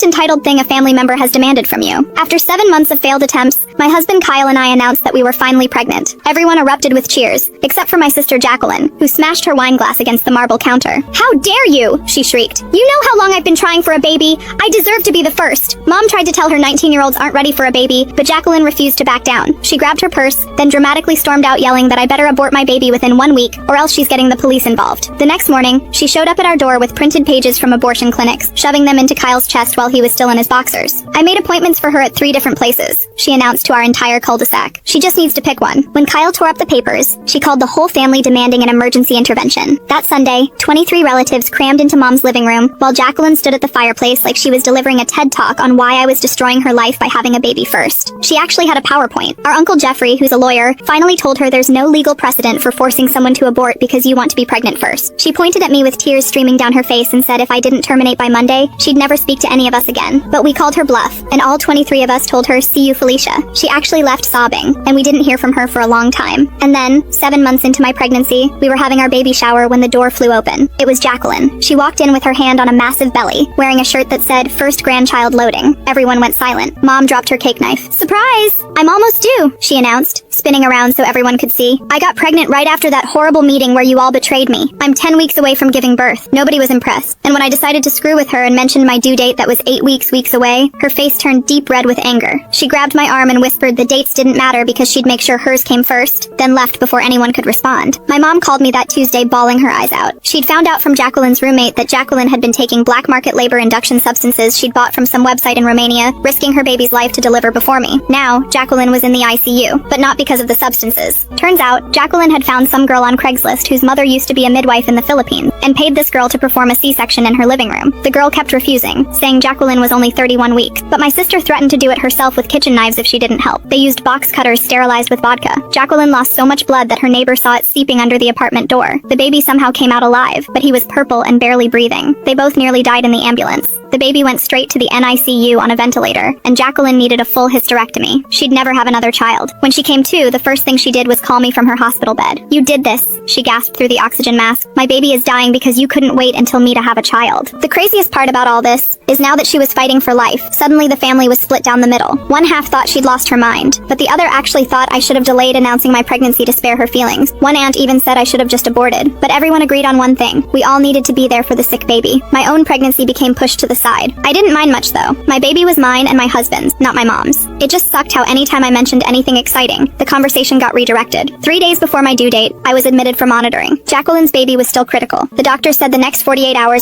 most entitled thing a family member has demanded from you. After 7 months of failed attempts, my husband Kyle and I announced that we were finally pregnant. Everyone erupted with cheers, except for my sister Jacqueline, who smashed her wine glass against the marble counter. "How dare you!" she shrieked. "You know how long I've been trying for a baby? I deserve to be the first." Mom tried to tell her 19-year-olds aren't ready for a baby, but Jacqueline refused to back down. She grabbed her purse, then dramatically stormed out yelling that I better abort my baby within 1 week, or else she's getting the police involved. The next morning, she showed up at our door with printed pages from abortion clinics, shoving them into Kyle's chest while he was still in his boxers. "I made appointments for her at 3 different places," she announced to our entire cul-de-sac. "She just needs to pick one." When Kyle tore up the papers, she called the whole family demanding an emergency intervention. That Sunday, 23 relatives crammed into Mom's living room, while Jacqueline stood at the fireplace like she was delivering a TED Talk on why I was destroying her life by having a baby first. She actually had a PowerPoint. Our Uncle Jeffrey, who's a lawyer, finally told her there's no legal precedent for forcing someone to abort because you want to be pregnant first. She pointed at me with tears streaming down her face and said if I didn't terminate by Monday, she'd never speak to any of us again. But we called her bluff, and all 23 of us told her, "See you, Felicia." She actually left sobbing, and we didn't hear from her for a long time. And then, 7 months into my pregnancy, we were having our baby shower when the door flew open. It was Jacqueline. She walked in with her hand on a massive belly, wearing a shirt that said, "First grandchild loading." Everyone went silent. Mom dropped her cake knife. "Surprise! I'm almost due," she announced, spinning around so everyone could see. "I got pregnant right after that horrible meeting where you all betrayed me. I'm 10 weeks away from giving birth." Nobody was impressed. And when I decided to screw with her and mentioned my due date that was 8 weeks away, her face turned deep red with anger. She grabbed my arm and whispered the dates didn't matter because she'd make sure hers came first, then left before anyone could respond. My mom called me that Tuesday bawling her eyes out. She'd found out from Jacqueline's roommate that Jacqueline had been taking black market labor induction substances she'd bought from some website in Romania, risking her baby's life to deliver before me. Now, Jacqueline was in the ICU, but not because of the substances. Turns out, Jacqueline had found some girl on Craigslist whose mother used to be a midwife in the Philippines, and paid this girl to perform a C-section in her living room. The girl kept refusing, saying Jacqueline was only 31 weeks, but my sister threatened to do it herself with kitchen knives if she didn't help. They used box cutters sterilized with vodka. Jacqueline lost so much blood that her neighbor saw it seeping under the apartment door. The baby somehow came out alive, but he was purple and barely breathing. They both nearly died in the ambulance. The baby went straight to the NICU on a ventilator, and Jacqueline needed a full hysterectomy. She'd never have another child. When she came to, the first thing she did was call me from her hospital bed. "You did this," she gasped through the oxygen mask. "My baby is dying because you couldn't wait until me to have a child." The craziest part about all this is now that she was fighting for life, suddenly the family was split down the middle. One half thought she'd lost her mind, but the other actually thought I should have delayed announcing my pregnancy to spare her feelings. One aunt even said I should have just aborted. But everyone agreed on one thing. We all needed to be there for the sick baby. My own pregnancy became pushed to the side. I didn't mind much though. My baby was mine and my husband's, not my mom's. It just sucked how anytime I mentioned anything exciting, the conversation got redirected. 3 days before my due date, I was admitted for monitoring. Jacqueline's baby was still critical. The doctor said the next 48 hours